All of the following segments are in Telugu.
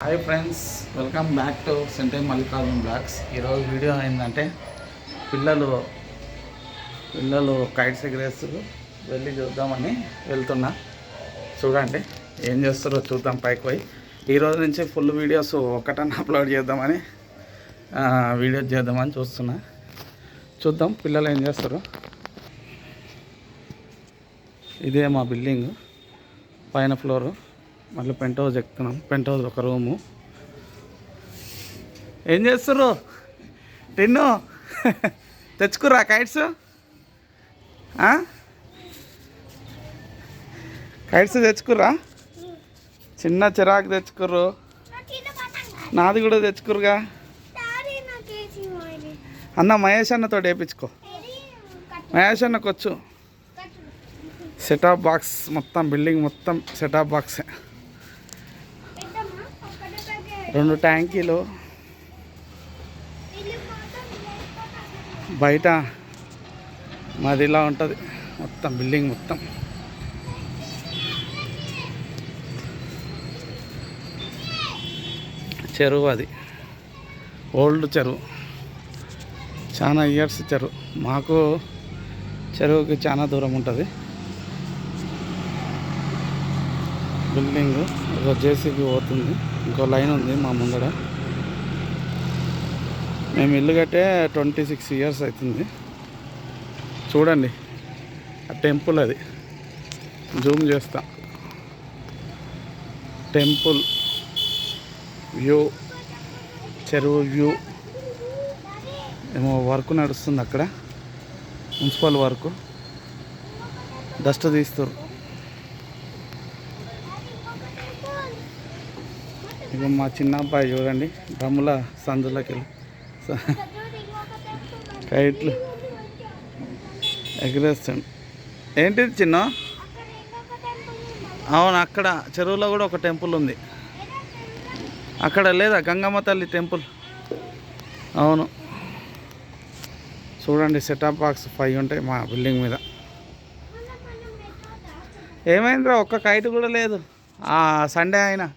Hi friends, welcome back to centre Mallikarjun blogs. ఈరోజు వీడియో ఏంటంటే పిల్లలు కైట్స్ ఎగరేస్తూ వెళ్ళి చూద్దామని వెళ్తున్నా. చూడండి ఏం చేస్తారో చూద్దాం. పైకి పోయి ఈరోజు నుంచి ఫుల్ వీడియోస్ ఒకటన్నా అప్లోడ్ చేద్దామని వీడియోస్ చేద్దామని చూస్తున్నా. చూద్దాం పిల్లలు ఏం చేస్తారు. ఇదే మా బిల్డింగ్, పైన ఫ్లోరు, మళ్ళీ పెంట్ హౌస్ ఎక్కుతున్నాం. పెంట్ హౌస్ ఒక రూము. ఏం చేస్తారు టిన్ను? తెచ్చుకుర్రా కైట్స్? కైట్స్ తెచ్చుకుర్రా? చిన్న చిరాకు తెచ్చుకుర్రు. నాది కూడా తెచ్చుకురుగా. అన్న మహేష్ అన్నతో వేయించుకో. మహేష్ అన్నకు వచ్చు. సెటాప్ బాక్స్ మొత్తం, బిల్డింగ్ మొత్తం సెటాప్ బాక్సే. 2 ట్యాంకీలు, బయట మాది ఇలా ఉంటుంది మొత్తం బిల్డింగ్ మొత్తం. చెరువు, అది ఓల్డ్ చెరువు, చాలా ఇయర్స్ చెరువు. మాకు చెరువుకి చాలా దూరం ఉంటుంది. బిల్డింగ్ ఒక జేసీబీ పోతుంది, ఇంకో లైన్ ఉంది మా ముందర. మేము ఇల్లు కట్టే 26 ఇయర్స్ అవుతుంది. చూడండి ఆ టెంపుల్, అది జూమ్ చేస్తా. టెంపుల్ వ్యూ, చెరువు వ్యూ. ఏమో వర్క్ నడుస్తుంది అక్కడ, మున్సిపల్ వర్క్. డస్ట్ తీస్తారు. ఇక మా చిన్న అబ్బాయి చూడండి, డ్రమ్ముల సందులోకి వెళ్ళి కైట్లు ఎగరేస్తాడు. ఏంటిది చిన్న? అవును, అక్కడ చెరువులో కూడా ఒక టెంపుల్ ఉంది. అక్కడ లేదా గంగమ్మ తల్లి టెంపుల్? అవును. చూడండి సెటాప్ బాక్స్ 5 ఉంటాయి మా బిల్డింగ్ మీద. ఏమైందిరా, ఒక్క కైట్ కూడా లేదు. సండే అయినా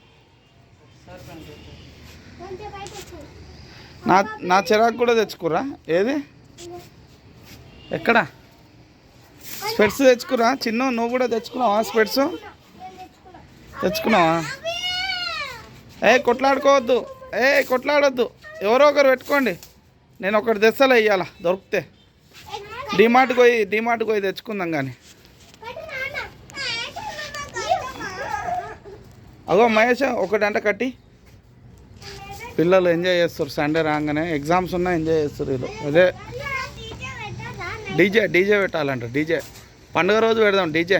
నా చిరాకు కూడా తెచ్చుకురా. ఏది ఎక్కడ? స్పెట్స్ తెచ్చుకురా. చిన్న నువ్వు కూడా తెచ్చుకున్నావా? స్పెట్స్ తెచ్చుకున్నావా? కొట్లాడుకోవద్దు, కొట్లాడొద్దు. ఎవరో ఒకరు పెట్టుకోండి. నేను ఒకటి తెస్తలే ఇవ్వాల దొరికితే. డిమార్ట్కి పోయి తెచ్చుకుందాం. కానీ అగో మహేష్, ఒకటంట కట్టి. పిల్లలు ఎంజాయ్ చేస్తారు. సండే రాగానే ఎగ్జామ్స్ ఉన్నా ఎంజాయ్ చేస్తారు వీళ్ళు. అదే డీజే పెట్టాలంట. డీజే పండుగ రోజు పెడదాం డీజే.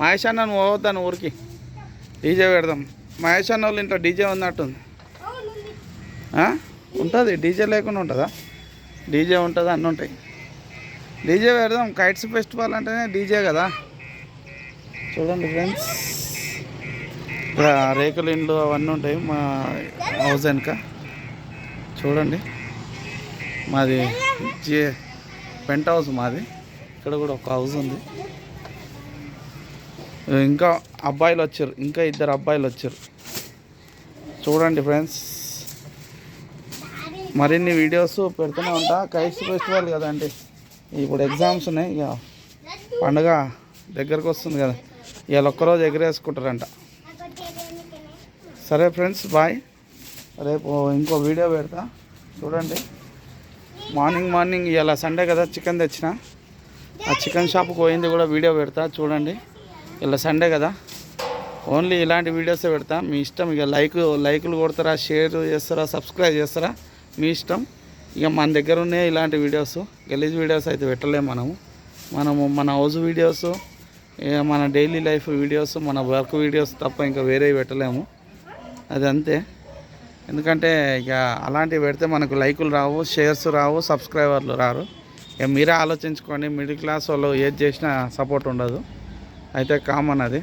మహేష్ అన్న నువ్వు పోవద్దాను ఊరికి, డీజే పెడదాం. మహేష్ అన్న వాళ్ళు ఇంట్లో డీజే ఉన్నట్టుంది. ఉంటుంది, డీజే లేకుండా ఉంటుందా? డీజే ఉంటుంది, అన్నీ ఉంటాయి. డీజే పెడదాం. కైట్స్ ఫెస్టివల్ అంటేనే డీజే కదా. చూడండి ఫ్రెండ్స్, ఇక్కడ రేకుల ఇండ్లు అవన్నీ ఉంటాయి మా హౌస్ వెనుక. చూడండి మాది పెంట్ హౌస్ మాది. ఇక్కడ కూడా ఒక హౌస్ ఉంది. ఇంకా అబ్బాయిలు వచ్చారు, ఇంకా 2 అబ్బాయిలు వచ్చారు. చూడండి ఫ్రెండ్స్, మరిన్ని వీడియోస్ పెడుతూనే ఉంటా. కైట్స్ ఫెస్టివల్ కదండి, ఇప్పుడు ఎగ్జామ్స్ ఉన్నాయి. ఇక పండుగ దగ్గరకు వస్తుంది కదా, ఇవాళ ఒక్కరోజు ఎగరేసుకుంటారంట. సరే ఫ్రెండ్స్, బాయ్. రేపు ఇంకో వీడియో పెడతా. చూడండి మార్నింగ్ ఇవాళ సండే కదా, చికెన్ తెచ్చిన. ఆ చికెన్ షాప్కి పోయింది కూడా వీడియో పెడతా. చూడండి ఇలా సండే కదా, ఓన్లీ ఇలాంటి వీడియోసే పెడతా. మీ ఇష్టం. ఇక లైకులు కొడతారా, షేర్ చేస్తారా, సబ్స్క్రైబ్ చేస్తారా, మీ ఇష్టం. ఇక మన దగ్గర ఉన్నాయి ఇలాంటి వీడియోస్. గలీజ్ వీడియోస్ అయితే పెట్టలేము మనము మన హౌస్ వీడియోస్, మన డైలీ లైఫ్ వీడియోస్, మన వర్క్ వీడియోస్ తప్ప ఇంకా వేరేవి పెట్టలేము. అది అంతే. ఎందుకంటే ఇక అలాంటివి పెడితే మనకు లైకులు రావు, షేర్స్ రావు, సబ్స్క్రైబర్లు రారు. ఇక మీరే ఆలోచించుకోండి. మిడిల్ క్లాస్ వాళ్ళు ఏది చేసినా సపోర్ట్ ఉండదు. అయితే కామన్ అది.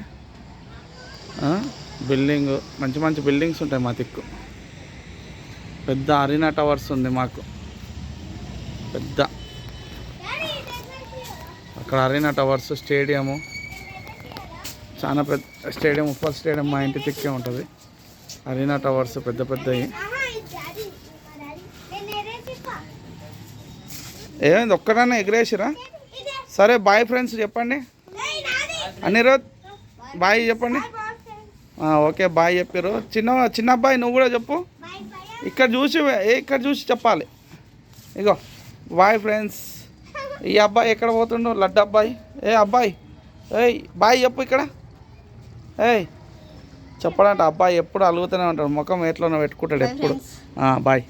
బిల్డింగ్ మంచి బిల్డింగ్స్ ఉంటాయి మా దిక్కు. పెద్ద అరీనా టవర్స్ ఉంది మాకు, పెద్ద. అక్కడ అరీనా టవర్స్, స్టేడియము, చాలా పెద్ద స్టేడియం. ఉప్పల్ స్టేడియం మా ఇంటి దిక్కే ఉంటుంది. అరీనా టవర్స్ పెద్ద పెద్దవి. ఏమైంది ఒక్కడన్నా ఎగిరేసిరా? సరే బాయ్ ఫ్రెండ్స్ చెప్పండి. అనిరుద్ బాయ్ చెప్పండి. ఓకే బాయ్ చెప్పారు. చిన్న అబ్బాయి నువ్వు కూడా చెప్పు. ఇక్కడ చూసి చెప్పాలి. ఇగో బాయ్ ఫ్రెండ్స్. ఈ అబ్బాయి ఎక్కడ పోతుండు? లడ్డు అబ్బాయి. అబ్బాయి బాయ్ చెప్పు ఇక్కడ. చెప్పడంట అబ్బాయి ఎప్పుడు అలుగుతూనే ఉంటాడు, ముఖం ఎట్లనో పెట్టుకుంటాడు ఎప్పుడు. బాయ్.